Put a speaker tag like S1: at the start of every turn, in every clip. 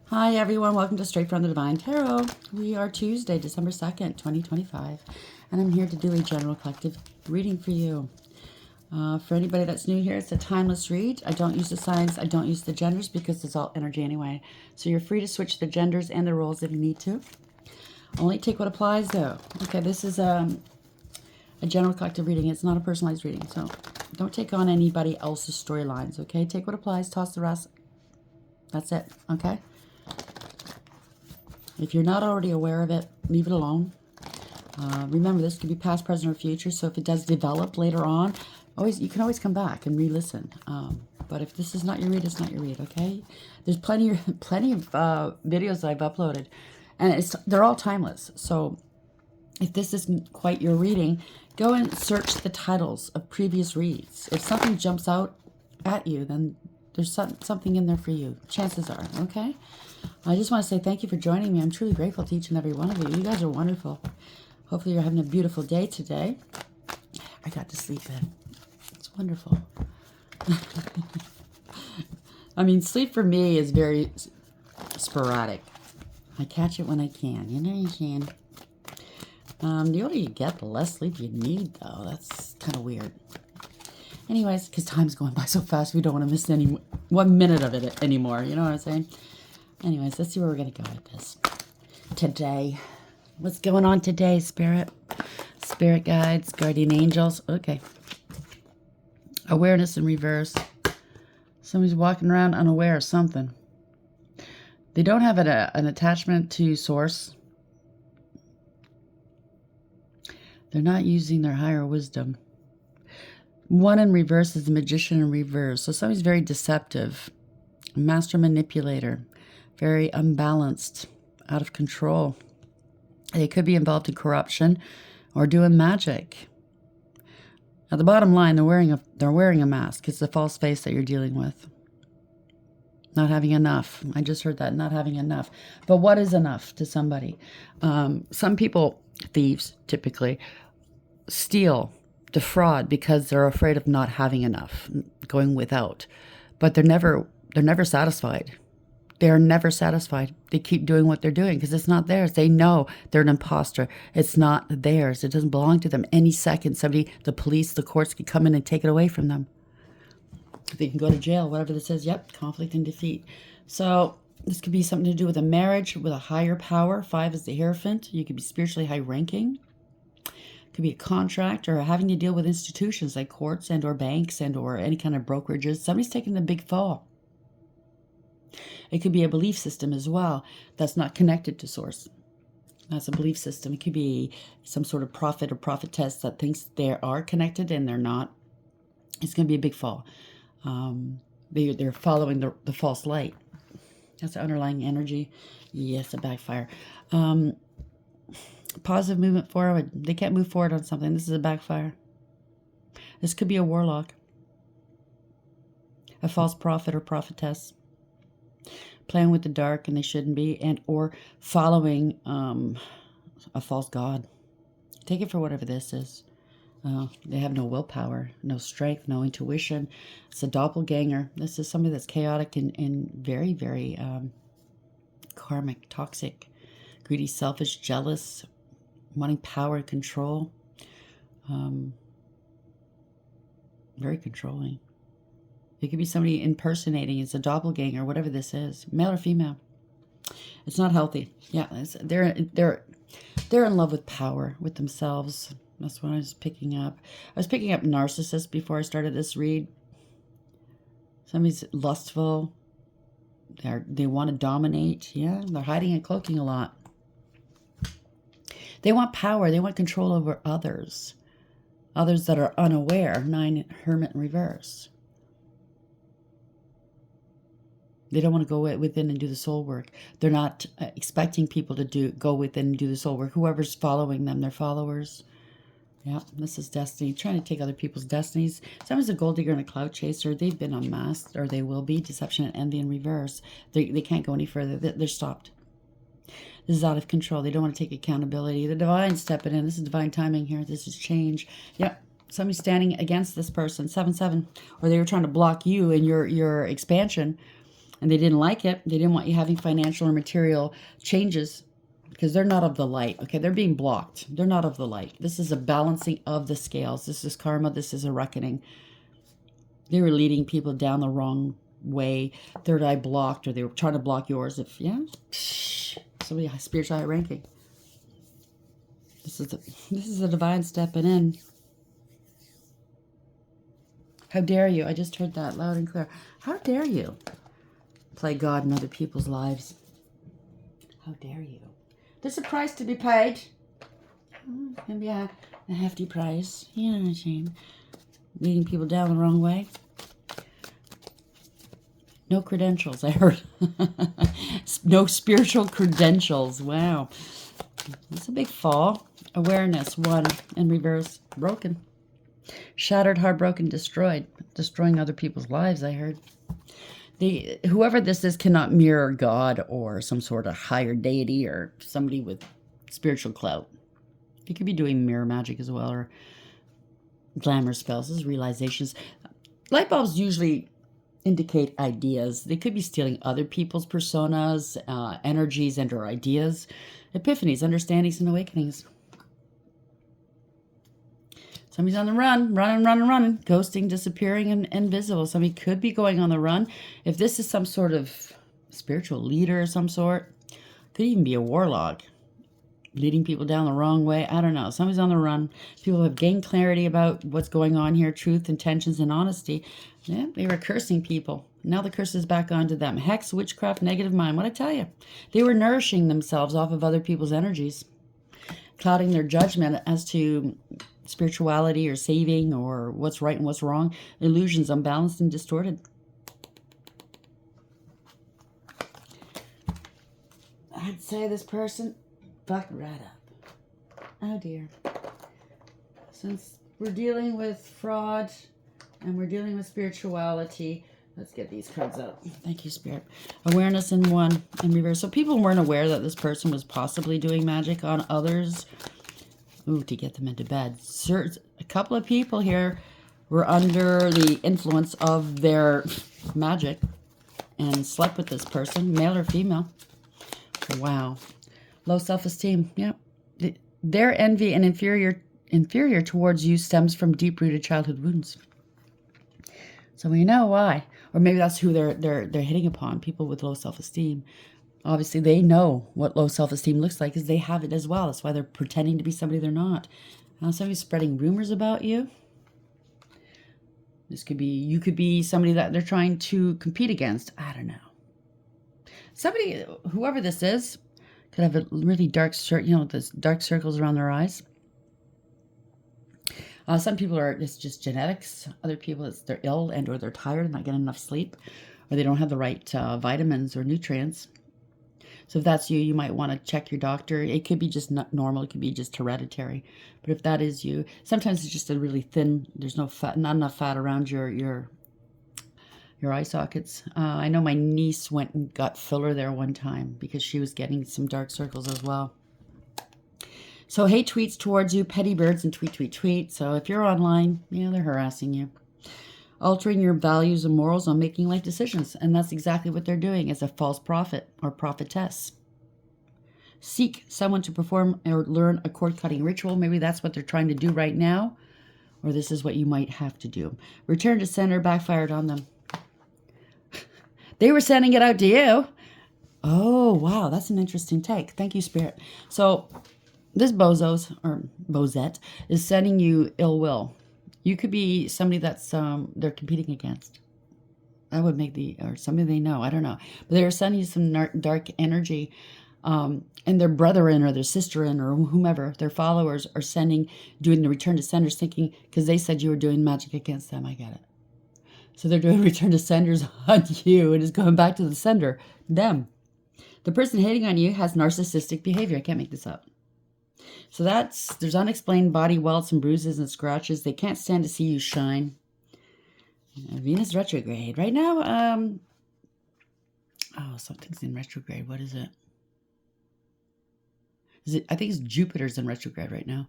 S1: Hi everyone, welcome to Straight from the Divine Tarot. We are Tuesday, December 2nd, 2025, and I'm here to do a general collective reading for you. For anybody that's new here, it's a timeless read. I don't use the signs, I don't use the genders because it's all energy anyway. So you're free to switch the genders and the roles if you need to. Only take what applies though. Okay, this is a general collective reading. It's not a personalized reading, so don't take on anybody else's storylines, okay? Take what applies, toss the rest. That's it, okay? If you're not already aware of it, leave it alone. Remember, this could be past, present, or future. So if it does develop later on, you can always come back and re-listen. But if this is not your read, it's not your read. Okay? There's plenty of videos that I've uploaded, and they're all timeless. So if this isn't quite your reading, go and search the titles of previous reads. If something jumps out at you, then there's something in there for you. Chances are. Okay? I just want to say thank you for joining me. I'm truly grateful to each and every one of you. You guys are wonderful. Hopefully you're having a beautiful day today. I got to sleep in. It's wonderful. I mean, sleep for me is very sporadic. I catch it when I can. You know you can. The older you get, the less sleep you need, though. That's kind of weird. Anyways, because time's going by so fast, we don't want to miss any 1 minute of it anymore. You know what I'm saying? Anyways, let's see where we're going to go with this today. What's going on today, Spirit? Spirit guides, guardian angels. Okay. Awareness in reverse. Somebody's walking around unaware of something. They don't have an attachment to source. They're not using their higher wisdom. One in reverse is the magician in reverse. So somebody's very deceptive. Master manipulator. Very unbalanced, out of control. They could be involved in corruption or doing magic. At the bottom line, they're wearing a mask. It's the false face that you're dealing with. Not having enough. I just heard that, not having enough. But what is enough to somebody? Some people, thieves typically, steal, defraud because they're afraid of not having enough, going without. But they're never satisfied. They're never satisfied. They keep doing what they're doing because it's not theirs. They know they're an imposter. It's not theirs. It doesn't belong to them. Any second, the police, the courts could come in and take it away from them. They can go to jail, whatever this is. Yep, conflict and defeat. So this could be something to do with a marriage, with a higher power. 5 is the Hierophant. You could be spiritually high ranking. Could be a contract or having to deal with institutions like courts and or banks and or any kind of brokerages. Somebody's taking the big fall. It could be a belief system as well that's not connected to source. That's a belief system. It could be some sort of prophet or prophetess that thinks they are connected and they're not. It's going to be a big fall. They're following the false light. That's the underlying energy. Yes, a backfire. Positive movement forward. They can't move forward on something. This is a backfire. This could be a warlock. A false prophet or prophetess. Playing with the dark and they shouldn't be, and or following a false god. Take it for whatever this is. They have no willpower, no strength, no intuition. It's a doppelganger. This is somebody that's chaotic and very, very karmic, toxic, greedy, selfish, jealous, wanting power and control. Very controlling. It could be somebody impersonating. It's a doppelganger, whatever this is, male or female. It's not healthy. Yeah, they're in love with power, with themselves. That's what I was picking up. I was picking up narcissists before I started this read. Somebody's lustful. They want to dominate. Yeah, they're hiding and cloaking a lot. They want power. They want control over others. Others that are unaware. 9, Hermit in reverse. They don't want to go within and do the soul work. They're not expecting people to go within and do the soul work. Whoever's following them, they're followers. Yeah, this is destiny. Trying to take other people's destinies. Someone's a gold digger and a cloud chaser. They've been unmasked, or they will be. Deception and envy in reverse. They can't go any further. They're stopped. This is out of control. They don't want to take accountability. The divine's stepping in. This is divine timing here. This is change. Yep. Somebody's standing against this person. 7-7. Or they were trying to block you in your expansion. And they didn't like it. They didn't want you having financial or material changes because they're not of the light. Okay, they're being blocked. They're not of the light. This is a balancing of the scales. This is karma. This is a reckoning. They were leading people down the wrong way. Third eye blocked, or they were trying to block yours. If, yeah, somebody high spiritual high ranking. This is a divine stepping in. How dare you? I just heard that loud and clear. How dare you play God in other people's lives? How dare you? There's a price to be paid. Maybe a hefty price. You know what I mean? Leading people down the wrong way. No credentials, I heard. No spiritual credentials. Wow. That's a big fall. Awareness, 1 in reverse. Broken. Shattered, heartbroken, destroyed. Destroying other people's lives, I heard. Whoever this is cannot mirror God or some sort of higher deity or somebody with spiritual clout. They could be doing mirror magic as well, or glamour spells, realizations. Light bulbs usually indicate ideas. They could be stealing other people's personas, energies, and or ideas. Epiphanies, understandings, and awakenings. Somebody's on the run, running, ghosting, disappearing, and invisible. Somebody could be going on the run. If this is some sort of spiritual leader of some sort, could even be a warlock, leading people down the wrong way. I don't know. Somebody's on the run. People have gained clarity about what's going on here, truth, intentions, and honesty. Yeah, they were cursing people. Now the curse is back onto them. Hex, witchcraft, negative mind. What I tell you? They were nourishing themselves off of other people's energies, clouding their judgment as to spirituality or saving or what's right and what's wrong. Illusions, unbalanced and distorted. I'd say this person fucked right up. Oh dear. Since we're dealing with fraud and we're dealing with spirituality, let's get these cards out. Thank you, Spirit. Awareness in 1 in reverse. So people weren't aware that this person was possibly doing magic on others. Ooh, to get them into bed. A couple of people here were under the influence of their magic and slept with this person, male or female. Wow. Low self-esteem. Yep. Their envy and inferior towards you stems from deep-rooted childhood wounds. So we know why. Or maybe that's who they're hitting upon, people with low self-esteem. Obviously, they know what low self-esteem looks like because they have it as well. That's why they're pretending to be somebody they're not. Somebody's spreading rumors about you. You could be somebody that they're trying to compete against. I don't know. Whoever this is, could have a really dark this dark circles around their eyes. Some people it's just genetics. Other people, they're ill and or they're tired and not getting enough sleep, or they don't have the right vitamins or nutrients. So if that's you, you might want to check your doctor. It could be just not normal. It could be just hereditary. But if that is you, sometimes it's just a really thin, there's no fat, not enough fat around your eye sockets. I know my niece went and got filler there one time because she was getting some dark circles as well. So hate tweets towards you, petty birds, and tweet. So if you're online, they're harassing you. Altering your values and morals on making life decisions. And that's exactly what they're doing as a false prophet or prophetess. Seek someone to perform or learn a cord-cutting ritual. Maybe that's what they're trying to do right now. Or this is what you might have to do. Return to sender backfired on them. They were sending it out to you. Oh, wow. That's an interesting take. Thank you, Spirit. So this bozos or bozette is sending you ill will. You could be somebody that's they're competing against. That would make or somebody they know. I don't know. But they're sending you some dark energy. And their brother-in or their sister-in or whomever, their followers are doing the return to senders thinking, because they said you were doing magic against them. I get it. So they're doing return to senders on you and it's going back to the sender, them. The person hating on you has narcissistic behavior. I can't make this up. So there's unexplained body welts and bruises and scratches. They can't stand to see you shine. Venus retrograde. Right now, something's in retrograde. What is it? I think it's Jupiter's in retrograde right now.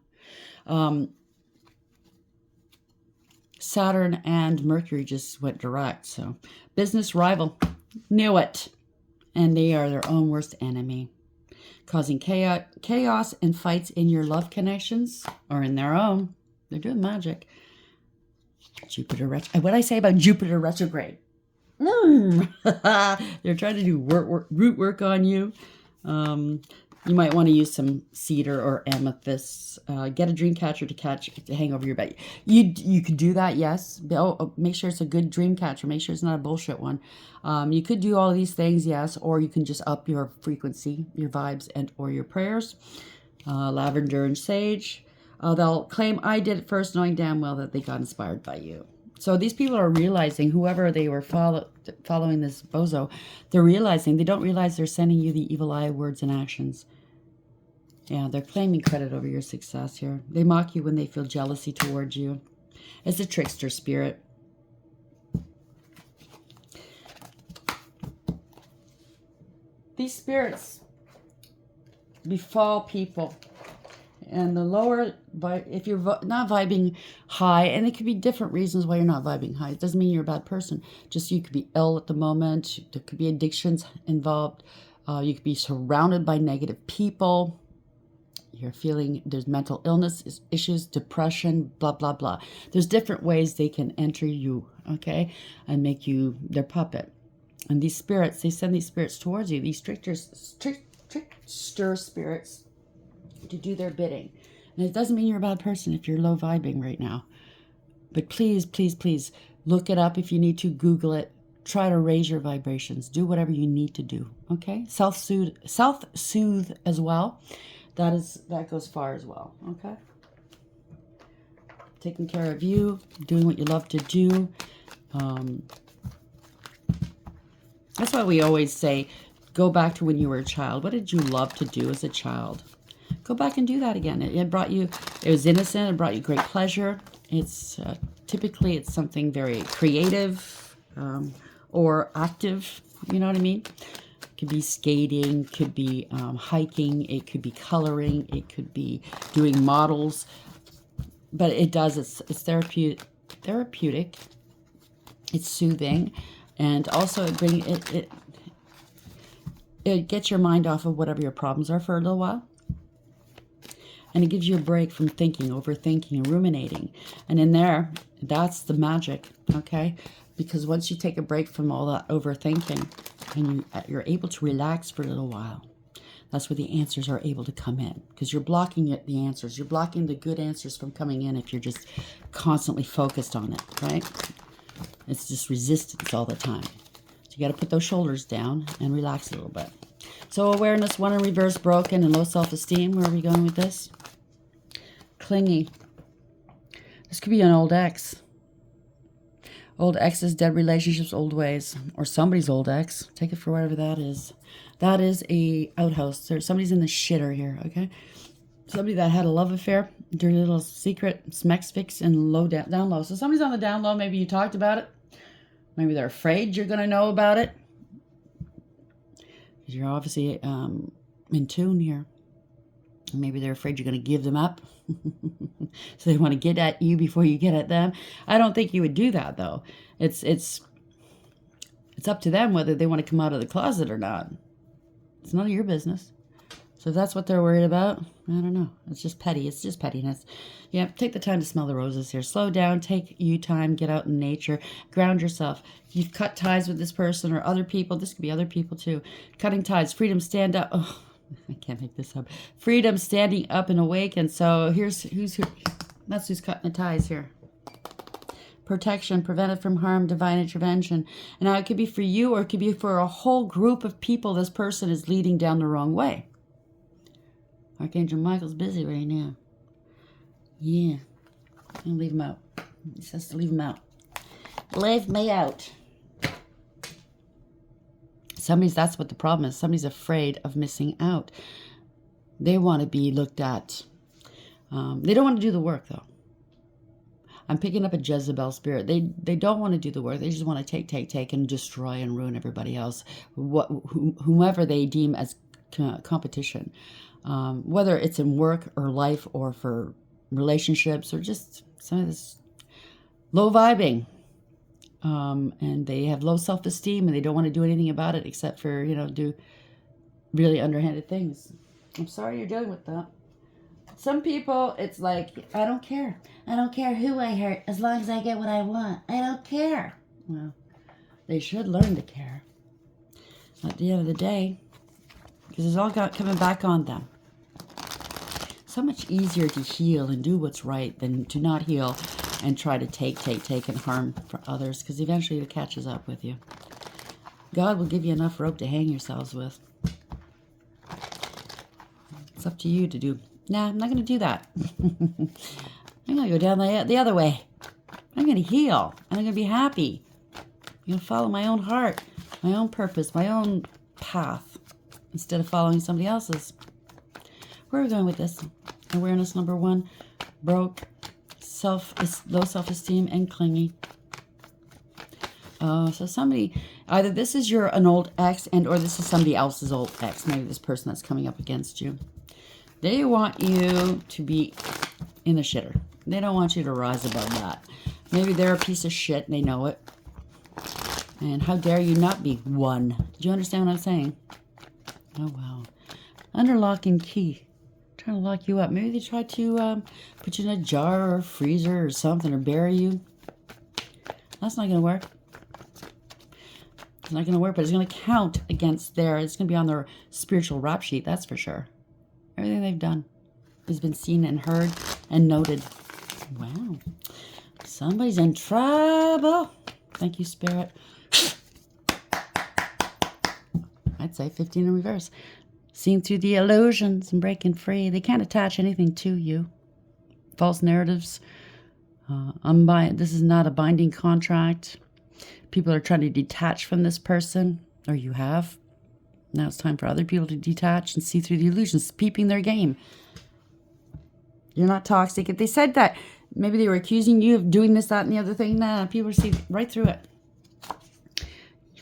S1: Saturn and Mercury just went direct. So business rival. Knew it. And they are their own worst enemy, causing chaos and fights in your love connections or in their own. They're doing magic. Jupiter retrograde. What did I say about Jupiter retrograde? They're trying to do root work on you. You might want to use some cedar or amethyst. Get a dream catcher to hang over your bed. You could do that, yes. Make sure it's a good dream catcher. Make sure it's not a bullshit one. You could do all of these things, yes, or you can just up your frequency, your vibes, and or your prayers. Lavender and sage. They'll claim I did it first, knowing damn well that they got inspired by you. So these people are realizing, whoever they were following this bozo, they're realizing, they don't realize they're sending you the evil eye words and actions. Yeah, they're claiming credit over your success here. They mock you when they feel jealousy towards you. It's a trickster spirit. These spirits befall people. And the lower, if you're not vibing high, and it could be different reasons why you're not vibing high. It doesn't mean you're a bad person. Just you could be ill at the moment. There could be addictions involved. You could be surrounded by negative people. You're feeling there's mental illness issues, depression, blah, blah, blah. There's different ways they can enter you, okay, and make you their puppet. And these spirits, they send these spirits towards you, these trickster spirits, to do their bidding. And it doesn't mean you're a bad person if you're low vibing right now. But please, please, please look it up if you need to. Google it. Try to raise your vibrations. Do whatever you need to do. Okay? Self-soothe as well. That goes far as well. Okay? Taking care of you, doing what you love to do. That's why we always say, go back to when you were a child. What did you love to do as a child? Go back and do that again. It was innocent. It brought you great pleasure. It's typically it's something very creative or active. You know what I mean? It could be skating, could be hiking, it could be coloring, it could be doing models. But it's therapeutic. It's soothing, and also it gets your mind off of whatever your problems are for a little while. And it gives you a break from thinking, overthinking, and ruminating. And in there, that's the magic, okay? Because once you take a break from all that overthinking, and you're able to relax for a little while, that's where the answers are able to come in. Because you're blocking the answers. You're blocking the good answers from coming in if you're just constantly focused on it, right? It's just resistance all the time. So you got to put those shoulders down and relax a little bit. So awareness, 1 in reverse, broken, and low self-esteem. Where are we going with this? Clingy. This could be an old ex. Old exes, dead relationships, old ways. Or somebody's old ex. Take it for whatever that is. That is a outhouse. Somebody's in the shitter here, okay? Somebody that had a love affair, dirty little secret, smex fix, and down low. So somebody's on the down low. Maybe you talked about it. Maybe they're afraid you're going to know about it. You're obviously in tune here. Maybe they're afraid you're going to give them up. So they want to get at you before you get at them. I don't think you would do that, though. It's up to them whether they want to come out of the closet or not. It's none of your business. So if that's what they're worried about, I don't know. It's just petty. It's just pettiness. Yeah, take the time to smell the roses here. Slow down. Take you time. Get out in nature. Ground yourself. You've cut ties with this person or other people. This could be other people too. Cutting ties. Freedom. Stand up. Oh, I can't make this up. Freedom. Standing up and awaken. So that's who's cutting the ties here. Protection. Prevented from harm. Divine intervention. And now it could be for you or it could be for a whole group of people this person is leading down the wrong way. Archangel Michael's busy right now. Yeah. I'm going to leave him out. He says to leave him out. Leave me out. That's what the problem is. Somebody's afraid of missing out. They want to be looked at. They don't want to do the work, though. I'm picking up a Jezebel spirit. They don't want to do the work. They just want to take, and destroy and ruin everybody else. Whomever they deem as competition. Whether it's in work or life or for relationships or just some of this low vibing. And they have low self-esteem and they don't want to do anything about it except for, do really underhanded things. I'm sorry you're dealing with that. Some people, it's like, I don't care. I don't care who I hurt as long as I get what I want. I don't care. Well, they should learn to care at the end of the day, because it's all coming back on them. So much easier to heal and do what's right than to not heal and try to take and harm for others, because eventually it catches up with you. God will give you enough rope to hang yourselves with. It's up to you to do. Nah, I'm not going to do that. I'm going to go down the other way. I'm going to heal, and I'm going to be happy. I'm going to follow my own heart, my own purpose, my own path, instead of following somebody else's. Where are we going with this? Awareness number 1, broke, low self-esteem, and clingy. So somebody, either this is an old ex, or this is somebody else's old ex. Maybe this person that's coming up against you. They want you to be in the shitter. They don't want you to rise above that. Maybe they're a piece of shit and they know it. And how dare you not be one? Do you understand what I'm saying? Oh, wow. Under lock and key. Trying to lock you up. Maybe they try to put you in a jar or a freezer or something, or bury you. That's not going to work. It's not going to work, but it's going to count against it's going to be on their spiritual rap sheet, that's for sure. Everything they've done has been seen and heard and noted. Wow. Somebody's in trouble. Thank you, Spirit. I'd say 15 in reverse. Seeing through the illusions and breaking free. They can't attach anything to you. False narratives. This is not a binding contract. People are trying to detach from this person, or you have. Now it's time for other people to detach and see through the illusions, peeping their game. You're not toxic. If they said that, maybe they were accusing you of doing this, that, and the other thing. Nah, people see right through it.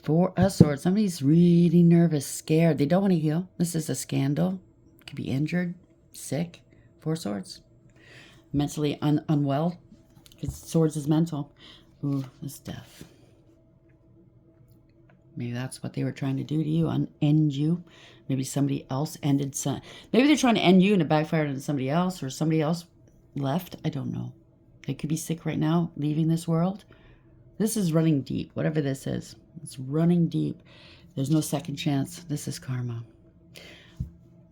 S1: 4 of Swords. Somebody's really nervous, scared. They don't want to heal. This is a scandal. Could be injured, sick. 4 Swords. Mentally unwell. Because Swords is mental. Ooh, this death. Maybe that's what they were trying to do to you, end you. Maybe somebody else ended maybe they're trying to end you and it backfired on somebody else, or somebody else left. I don't know. They could be sick right now, leaving this world. This is running deep, whatever this is. It's running deep. There's no second chance. This is karma.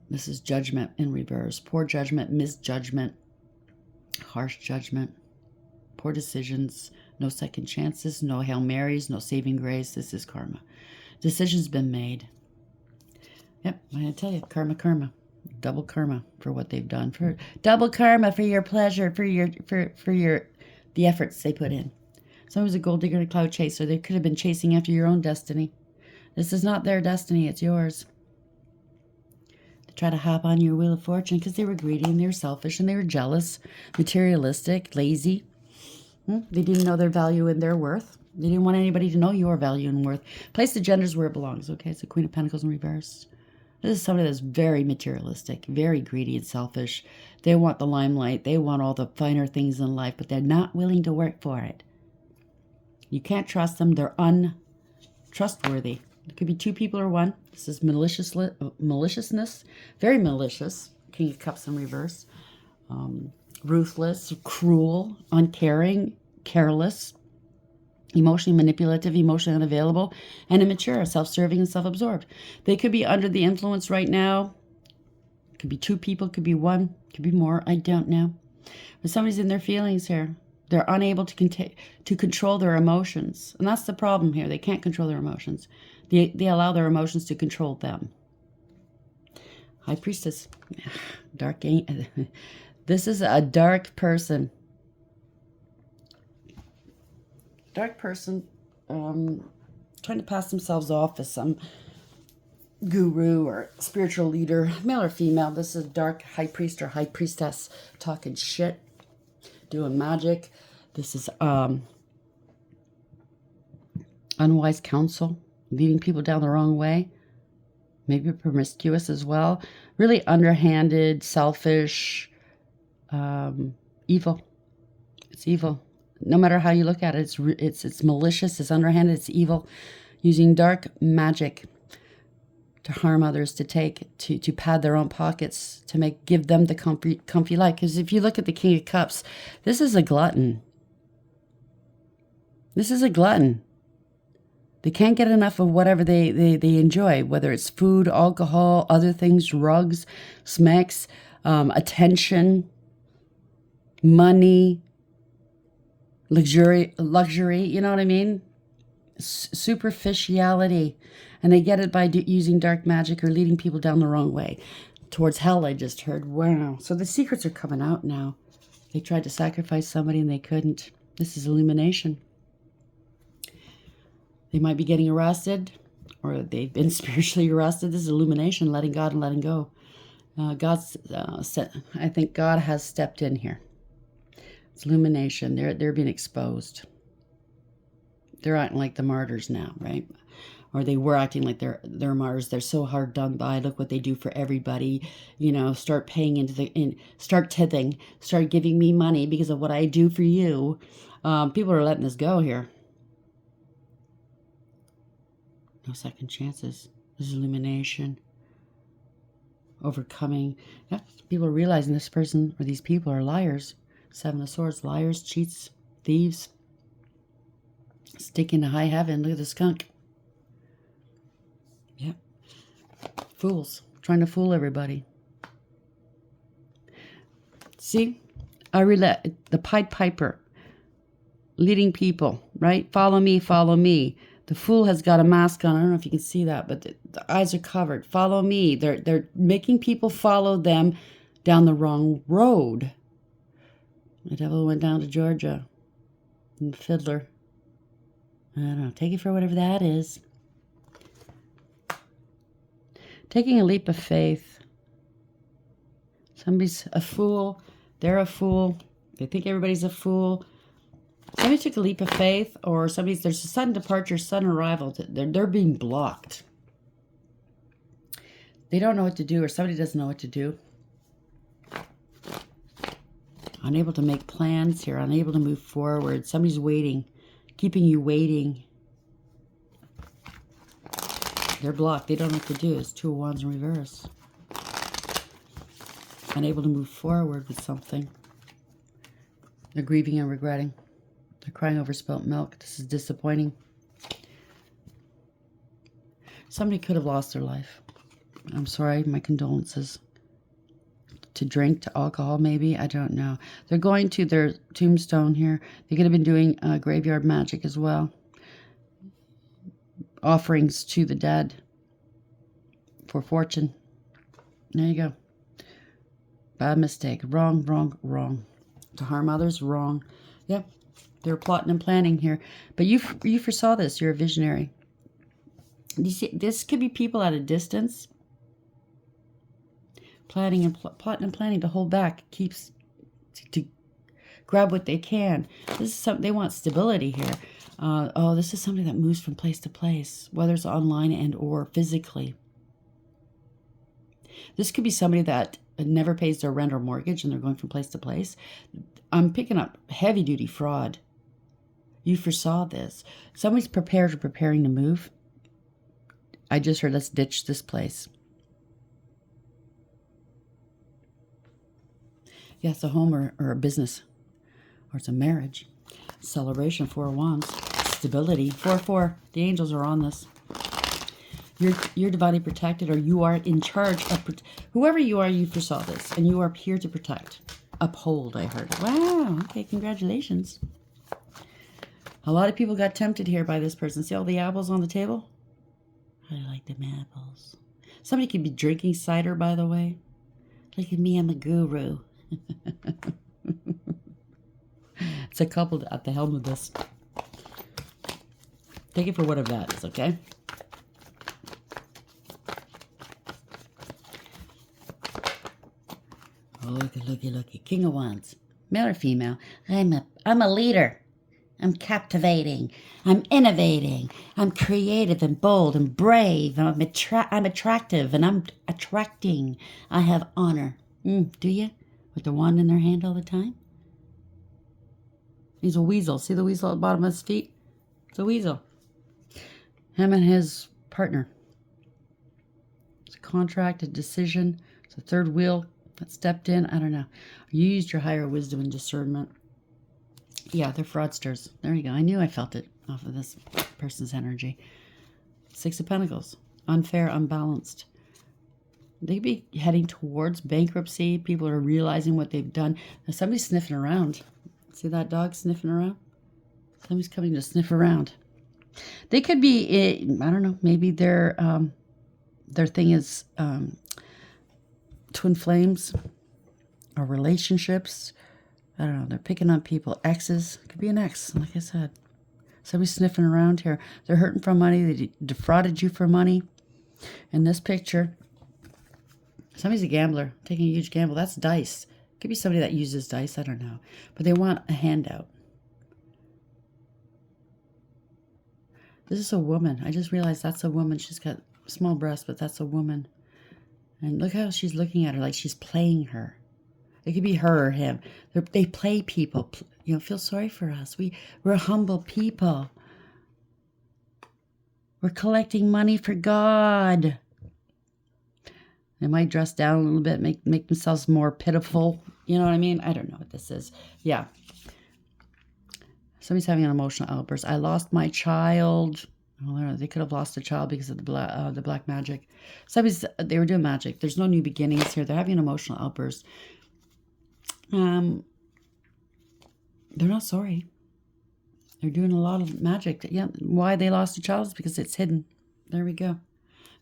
S1: This is judgment in reverse. Poor judgment, misjudgment, harsh judgment, poor decisions, no second chances, no Hail Marys, no saving grace. This is karma. Decisions been made. Yep, I'm going to tell you, karma. Double karma for what they've done. For double karma for your pleasure, for the efforts they put in. Someone was a gold digger and a cloud chaser. They could have been chasing after your own destiny. This is not their destiny, it's yours. They try to hop on your wheel of fortune because they were greedy and they were selfish and they were jealous, materialistic, lazy. They didn't know their value and their worth. They didn't want anybody to know your value and worth. Place the genders where it belongs, okay? It's the Queen of Pentacles in reverse. This is somebody that's very materialistic, very greedy and selfish. They want the limelight. They want all the finer things in life, but they're not willing to work for it. You can't trust them. They're untrustworthy. It could be 2 people or 1. This is maliciousness. Very malicious. King of Cups in reverse. Ruthless, cruel, uncaring, careless, emotionally manipulative, emotionally unavailable, and immature, self-serving and self-absorbed. They could be under the influence right now. It could be 2 people, could be 1, could be more. I don't know. But somebody's in their feelings here. They're unable to control their emotions. And that's the problem here. They can't control their emotions. They allow their emotions to control them. High Priestess. Dark. This is a dark person. Dark person trying to pass themselves off as some guru or spiritual leader, male or female. This is a dark high priest or high priestess talking shit, doing magic. This is unwise counsel, leading people down the wrong way. Maybe promiscuous as well. Really underhanded, selfish, evil. It's evil. No matter how you look at it, it's malicious, it's underhanded, it's evil, using dark magic to harm others, to pad their own pockets, to give them the comfy life. Because if you look at the King of Cups, this is a glutton. This is a glutton. They can't get enough of whatever they enjoy, whether it's food, alcohol, other things, drugs, smacks, attention, money, luxury, you know what I mean? Superficiality. And they get it by using dark magic or leading people down the wrong way. Towards hell, I just heard. Wow. So the secrets are coming out now. They tried to sacrifice somebody and they couldn't. This is Illumination. They might be getting arrested, or they've been spiritually arrested. This is Illumination, letting God and letting go. I think God has stepped in here. It's Illumination. They're being exposed. They're acting like the martyrs now, right? Or they were acting like they're martyrs. They're so hard done by. Look what they do for everybody. You know, start paying start tithing, start giving me money because of what I do for you. People are letting this go here. No second chances. This is Illumination. Overcoming. Yeah, people are realizing this person or these people are liars. Seven of Swords, liars, cheats, thieves. Sticking to high heaven. Look at the skunk. Yeah. Fools. Trying to fool everybody. See? The Pied Piper. Leading people, right? Follow me, follow me. The fool has got a mask on. I don't know if you can see that, but the eyes are covered. Follow me. They're making people follow them down the wrong road. The devil went down to Georgia. And the fiddler. I don't know. Take it for whatever that is. Taking a leap of faith. Somebody's a fool. They're a fool. They think everybody's a fool. Somebody took a leap of faith, or there's a sudden departure, sudden arrival. They're being blocked. They don't know what to do, or somebody doesn't know what to do. Unable to make plans here, unable to move forward. Somebody's waiting, keeping you waiting. They're blocked. They don't know what to do. It's Two of Wands in reverse. Unable to move forward with something. They're grieving and regretting. They're crying over spilt milk. This is disappointing. Somebody could have lost their life. I'm sorry. My condolences. To drink, to alcohol, maybe. I don't know. They're going to their tombstone here. They could have been doing graveyard magic as well. Offerings to the dead for fortune. There you go. Bad mistake. Wrong, wrong, wrong. To harm others, wrong. Yep. They're plotting and planning here. But you foresaw this. You're a visionary. You see, this could be people at a distance. Plotting and planning to hold back. Keeps to grab what they can. This is they want stability here. This is somebody that moves from place to place. Whether it's online and or physically. This could be somebody that never pays their rent or mortgage and they're going from place to place. I'm picking up heavy-duty fraud. You foresaw this. Somebody's preparing to move. I just heard, let's ditch this place. Yeah, it's a home or a business. Or it's a marriage. Celebration, 4 of Wands. Stability, 4-4. The angels are on this. You're divinely protected, or you are in charge of... Whoever you are, you foresaw this. And you are here to protect. Uphold, I heard. Wow, okay, congratulations. A lot of people got tempted here by this person. See all the apples on the table? I like them apples. Somebody could be drinking cider, by the way. Look at me, I'm a guru. It's a couple at the helm of this. Take it for whatever that is, okay? Oh, looky. King of Wands. Male or female? I'm a leader. I'm captivating. I'm innovating. I'm creative and bold and brave. I'm attractive and I'm attracting. I have honor. Do you? With the wand in their hand all the time? He's a weasel. See the weasel at the bottom of his feet? It's a weasel. Him and his partner. It's a contract, a decision. It's a third wheel that stepped in. I don't know. You used your higher wisdom and discernment. Yeah, they're fraudsters. There you go. I knew I felt it off of this person's energy. Six of Pentacles. Unfair, unbalanced. They could be heading towards bankruptcy. People are realizing what they've done. Now, somebody's sniffing around. See that dog sniffing around? Somebody's coming to sniff around. They could be, I don't know, maybe their thing is twin flames or relationships. I don't know. They're picking on people. Exes. Could be an ex, like I said. Somebody's sniffing around here. They're hurting for money. They defrauded you for money. In this picture, somebody's a gambler, taking a huge gamble. That's dice. Could be somebody that uses dice. I don't know. But they want a handout. This is a woman. I just realized that's a woman. She's got small breasts, but that's a woman. And look how she's looking at her like she's playing her. It could be her or him. They play people. You know, feel sorry for us. We're humble people. We're collecting money for God. They might dress down a little bit, make themselves more pitiful. You know what I mean? I don't know what this is. Yeah. Somebody's having an emotional outburst. I lost my child. Well, they could have lost a child because of the black magic. They were doing magic. There's no new beginnings here. They're having an emotional outburst. They're not sorry. They're doing a lot of magic. Yeah, why they lost a child is because it's hidden. There we go.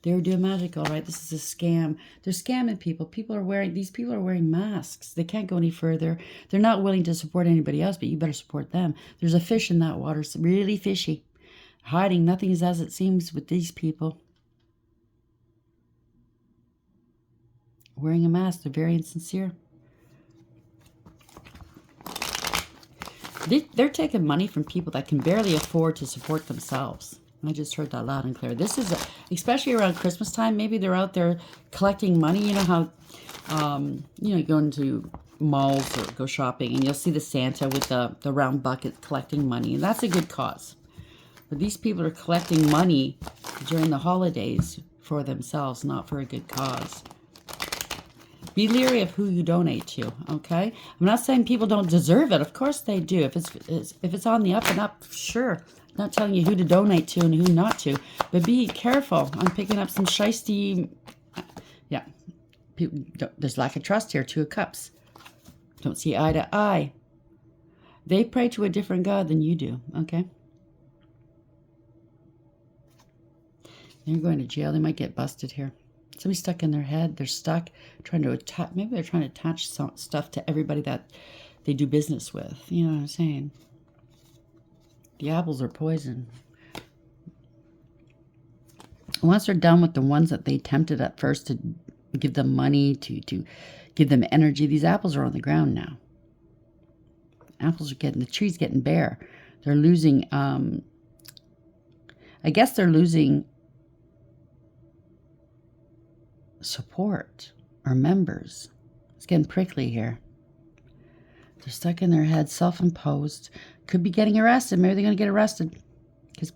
S1: They were doing magic, all right. This is a scam. They're scamming people. These people are wearing masks. They can't go any further. They're not willing to support anybody else, but you better support them. There's a fish in that water. It's really fishy. Hiding. Nothing is as it seems with these people. Wearing a mask. They're very insincere. They're taking money from people that can barely afford to support themselves. I just heard that loud and clear. This is, especially around Christmas time, maybe they're out there collecting money. You know how, you go into malls or go shopping and you'll see the Santa with the round bucket collecting money. And that's a good cause. But these people are collecting money during the holidays for themselves, not for a good cause. Be leery of who you donate to, okay? I'm not saying people don't deserve it. Of course they do. If it's on the up and up, sure. I'm not telling you who to donate to and who not to. But be careful. I'm picking up some shiesty... Yeah. There's lack of trust here. Two of Cups. Don't see eye to eye. They pray to a different God than you do, okay? They're going to jail. They might get busted here. Somebody's stuck in their head. They're stuck trying to attach. Maybe they're trying to attach stuff to everybody that they do business with. You know what I'm saying? The apples are poison. Once they're done with the ones that they tempted at first to give them money, to give them energy, these apples are on the ground now. The tree's getting bare. They're losing, I guess they're losing support or members. It's getting prickly here. They're stuck in their head, self-imposed. Could be getting arrested. Maybe they're going to get arrested because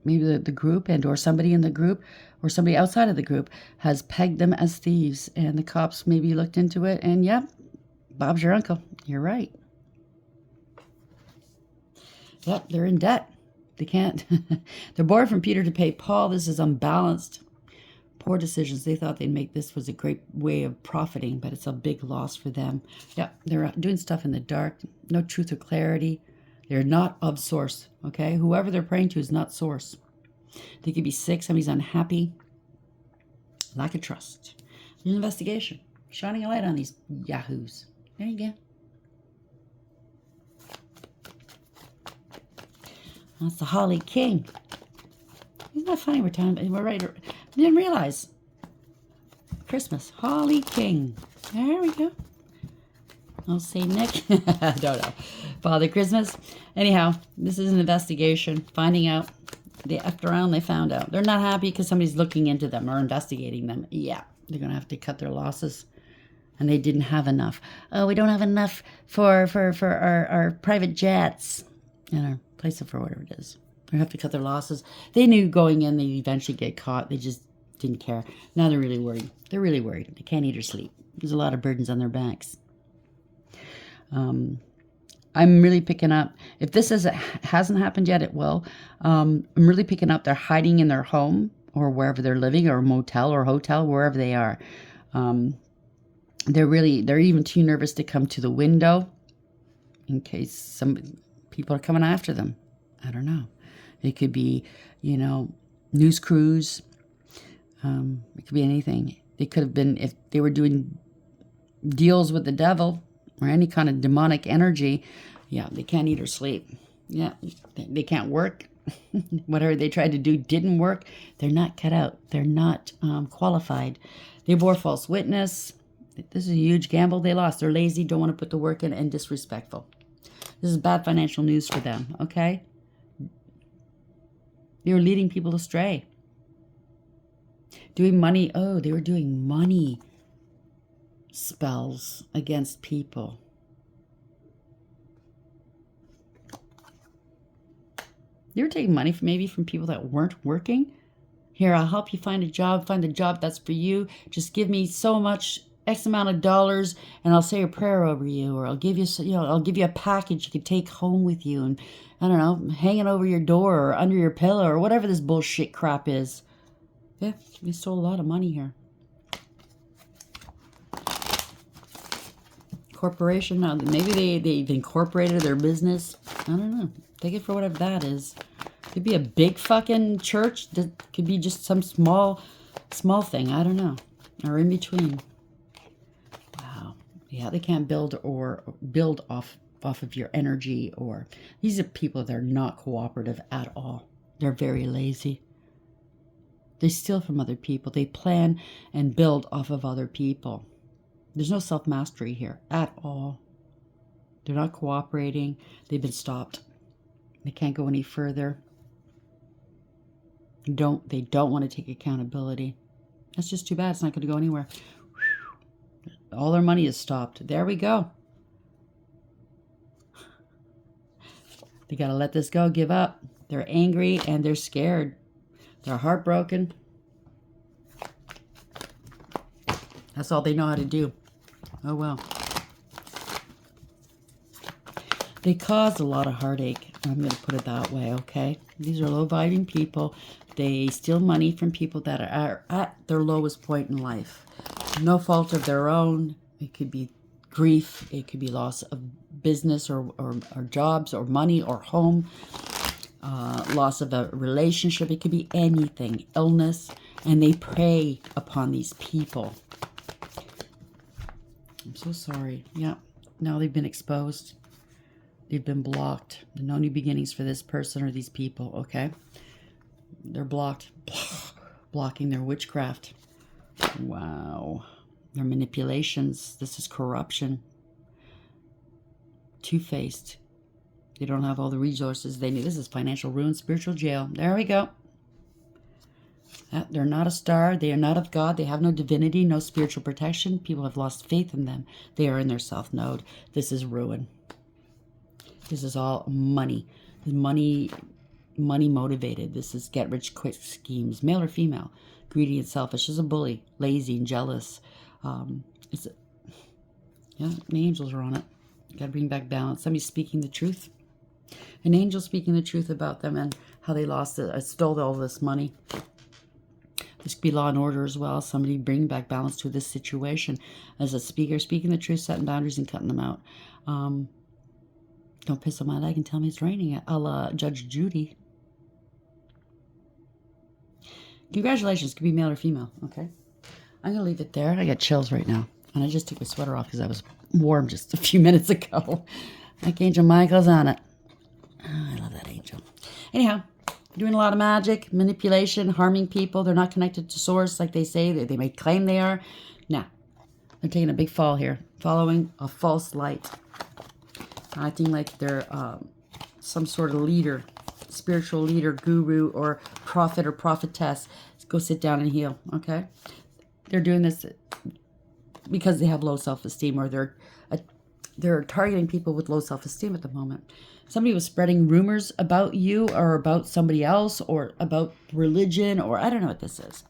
S1: maybe the group or somebody in the group or somebody outside of the group has pegged them as thieves, and the cops maybe looked into it, and yep, Bob's your uncle. You're right. Yep, they're in debt. They can't. They're borrowed from Peter to pay Paul. This is unbalanced. Poor decisions. They thought they'd make this was a great way of profiting, but it's a big loss for them. Yeah, they're doing stuff in the dark. No truth or clarity. They're not of source, okay? Whoever they're praying to is not source. They could be sick. Somebody's unhappy. Lack of trust. There's an investigation. Shining a light on these yahoos. There you go. That's the Holly King. Isn't that funny? We're right. I didn't realize. Christmas. Holly King. There we go. I'll say Nick. I don't know. Father Christmas. Anyhow, this is an investigation. Finding out. They effed around. They found out. They're not happy because somebody's looking into them or investigating them. Yeah. They're going to have to cut their losses. And they didn't have enough. Oh, we don't have enough for our private jets. And our place for whatever it is. They have to cut their losses. They knew going in they'd eventually get caught. They just didn't care. Now they're really worried. They're really worried. They can't eat or sleep. There's a lot of burdens on their backs. I'm really picking up, if this hasn't happened yet, it will. I'm really picking up they're hiding in their home or wherever they're living, or a motel or hotel, wherever they are. They're even too nervous to come to the window in case some people are coming after them. I don't know. It could be, news crews. It could be anything. They could have been, if they were doing deals with the devil or any kind of demonic energy. Yeah, they can't eat or sleep. Yeah, they can't work. Whatever they tried to do didn't work. They're not cut out. They're not qualified. They bore false witness. This is a huge gamble they lost. They're lazy, don't want to put the work in, and disrespectful. This is bad financial news for them, okay? They were leading people astray. Doing money. Oh, they were doing money spells against people. They were taking money from people that weren't working. Here, I'll help you find a job. Find a job that's for you. Just give me so much, X amount of dollars, and I'll say a prayer over you, or I'll give you, I'll give you a package you can take home with you, and I don't know, hang it over your door or under your pillow or whatever this bullshit crap is. Yeah, they stole a lot of money here. Corporation, now maybe they've incorporated their business. I don't know. Take it for whatever that is. Could be a big fucking church. That could be just some small thing. I don't know. Or in between. Wow. Yeah, they can't build off of your energy. Or these are people that are not cooperative at all. They're very lazy. They steal from other people. They plan and build off of other people. There's no self-mastery here at all. They're not cooperating. They've been stopped. They can't go any further. They don't want to take accountability. That's just too bad. It's not going to go anywhere. All their money is stopped. There we go. They got to let this go, give up. They're angry and they're scared. They're heartbroken. That's all they know how to do. Oh, well. They caused a lot of heartache. I'm going to put it that way, okay? These are low-vibing people. They steal money from people that are at their lowest point in life. No fault of their own. It could be grief. It could be loss of business or jobs or money or home. Loss of a relationship. It could be anything. Illness. And they prey upon these people. I'm so sorry. Yeah. Now they've been exposed. They've been blocked. There's no new beginnings for this person or these people, okay? They're blocked. Blocking their witchcraft. Wow. Their manipulations. This is corruption. Two-faced. They don't have all the resources they need. This is financial ruin, spiritual jail. There we go. They're not a star. They are not of God. They have no divinity, no spiritual protection. People have lost faith in them. They are in their south node. This is ruin. This is all money. Money motivated. This is get rich quick schemes. Male or female. Greedy and selfish. This is a bully. Lazy and jealous. The angels are on it. Got to bring back balance. Somebody's speaking the truth. An angel speaking the truth about them and how they lost it. I stole all this money. This could be law and order as well. Somebody bring back balance to this situation. As a speaker, speaking the truth, setting boundaries and cutting them out. Don't piss on my leg and tell me it's raining. I'll Judge Judy. Congratulations. Could be male or female. Okay. I'm going to leave it there. I got chills right now. And I just took my sweater off because I was warm just a few minutes ago. Archangel Michael's on it. Oh, I love that angel. Anyhow, doing a lot of magic, manipulation, harming people. They're not connected to source like they say. They may claim they are. Nah. They're taking a big fall here. Following a false light. Acting like they're some sort of leader, spiritual leader, guru, or prophet or prophetess. Go sit down and heal, okay? They're doing this because they have low self-esteem, or they're targeting people with low self-esteem at the moment. Somebody was spreading rumors about you or about somebody else or about religion, or I don't know what this is.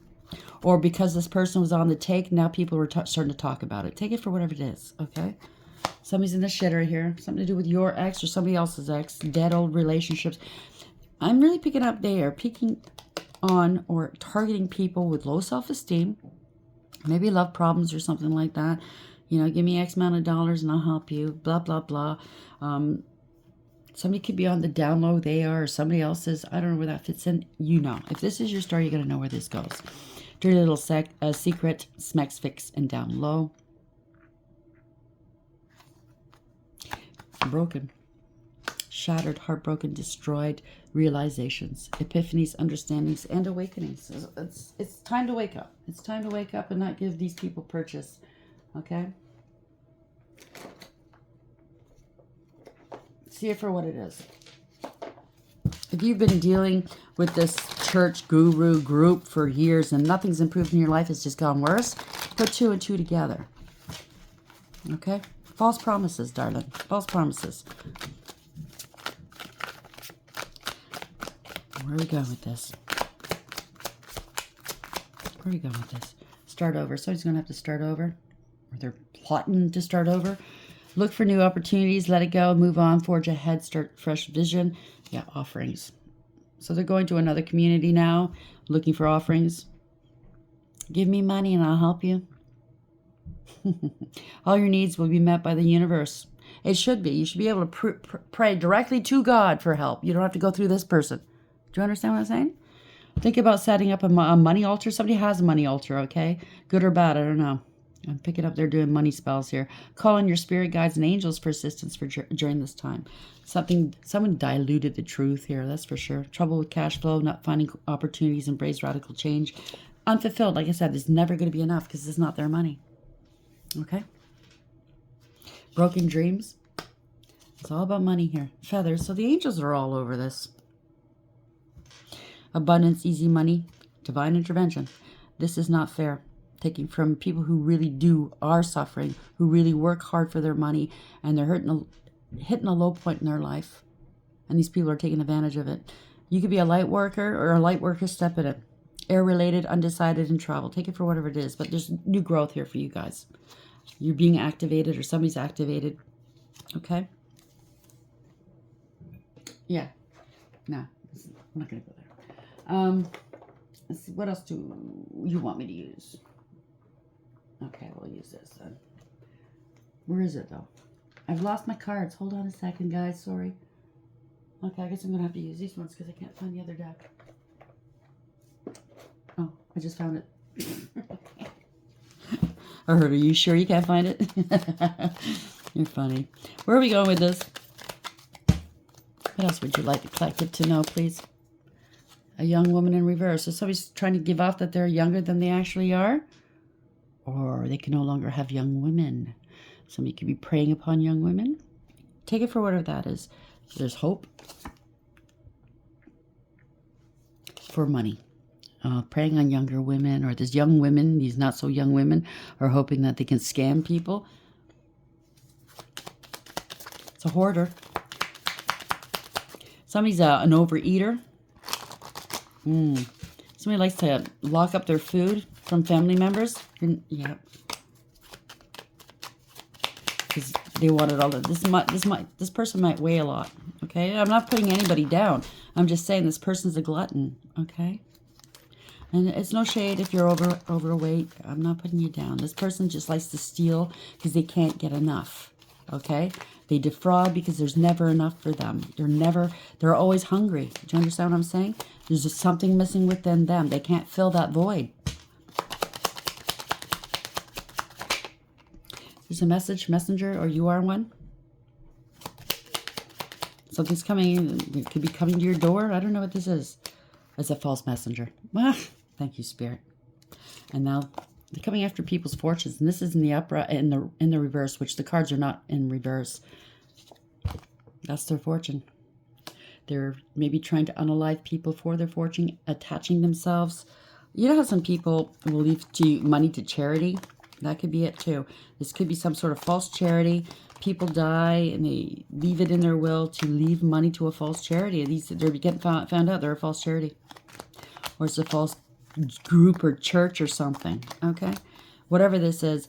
S1: Or because this person was on the take, now people were starting to talk about it. Take it for whatever it is, okay? Somebody's in the shitter here. Something to do with your ex or somebody else's ex. Dead old relationships. I'm really picking up they are picking on or targeting people with low self-esteem. Maybe love problems or something like that. You know, give me X amount of dollars and I'll help you. Blah, blah, blah. Somebody could be on the down low. They are. Or somebody else is. I don't know where that fits in. You know. If this is your story, you're going to know where this goes. Dirty little secret. Smacks, fix, and down low. Broken. Shattered, heartbroken, destroyed. Realizations, epiphanies, understandings, and awakenings. It's time to wake up. It's time to wake up and not give these people purchase. Okay? See it for what it is. If you've been dealing with this church guru group for years and nothing's improved in your life, it's just gone worse, put 2 and 2 together. Okay? False promises, darling. False promises. Where are we going with this? Where are we going with this? Start over. Somebody's going to have to start over. Or they're plotting to start over. Look for new opportunities. Let it go. Move on. Forge ahead. Start fresh vision. Yeah, offerings. So they're going to another community now. Looking for offerings. Give me money and I'll help you. All your needs will be met by the universe. It should be. You should be able to pray directly to God for help. You don't have to go through this person. Do you understand what I'm saying? Think about setting up a money altar. Somebody has a money altar, okay? Good or bad, I don't know. I'm picking up they're doing money spells here. Call on your spirit guides and angels for assistance during this time. Someone diluted the truth here, that's for sure. Trouble with cash flow, not finding opportunities, embrace radical change. Unfulfilled, like I said, there's never going to be enough because it's not their money. Okay? Broken dreams. It's all about money here. Feathers. So the angels are all over this. Abundance, easy money, divine intervention. This is not fair. Taking from people who really are suffering, who really work hard for their money, and they're hitting a low point in their life. And these people are taking advantage of it. You could be a light worker or a light worker step in it. Air-related, undecided, and travel. Take it for whatever it is. But there's new growth here for you guys. You're being activated or somebody's activated. Okay? Yeah. No, I'm not going to go there. Let's see, what else do you want me to use? Okay, we'll use this then. Where is it though? I've lost my cards. Hold on a second, guys. Sorry. Okay, I guess I'm going to have to use these ones because I can't find the other deck. Oh, I just found it. I heard, are you sure you can't find it? You're funny. Where are we going with this? What else would you like the collective to know, please? A young woman in reverse. So somebody's trying to give off that they're younger than they actually are. Or they can no longer have young women. Somebody could be preying upon young women. Take it for whatever that is. There's hope for money. Preying on younger women, or there's young women, these not so young women, are hoping that they can scam people. It's a hoarder. Somebody's an overeater. Somebody likes to lock up their food from family members. Yeah. Because they want it all. This person might weigh a lot. Okay? I'm not putting anybody down. I'm just saying this person's a glutton. Okay? And it's no shade if you're overweight. I'm not putting you down. This person just likes to steal because they can't get enough. Okay? They defraud because there's never enough for them. They're always hungry. Do you understand what I'm saying? There's just something missing within them. They can't fill that void. There's a messenger, or you are one. Something's coming. It could be coming to your door. I don't know what this is. It's a false messenger. Thank you, Spirit. And now they're coming after people's fortunes, and this is in the upright, in the reverse, which the cards are not in reverse. That's their fortune. They're maybe trying to unalive people for their fortune, attaching themselves. You know how some people will leave money to charity? That could be it too. This could be some sort of false charity. People die and they leave it in their will to leave money to a false charity. They're getting found out they're a false charity. Or it's a false group or church or something. Okay? Whatever this is,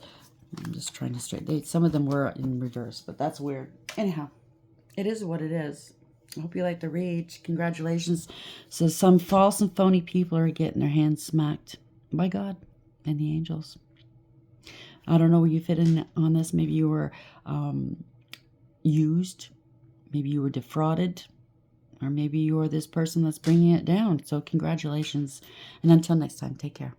S1: I'm just trying to straighten. Some of them were in reverse, but that's weird. Anyhow, it is what it is. I hope you like the read. Congratulations. So some false and phony people are getting their hands smacked by God and the angels. I don't know where you fit in on this. Maybe you were used. Maybe you were defrauded. Or maybe you're this person that's bringing it down. So congratulations. And until next time, take care.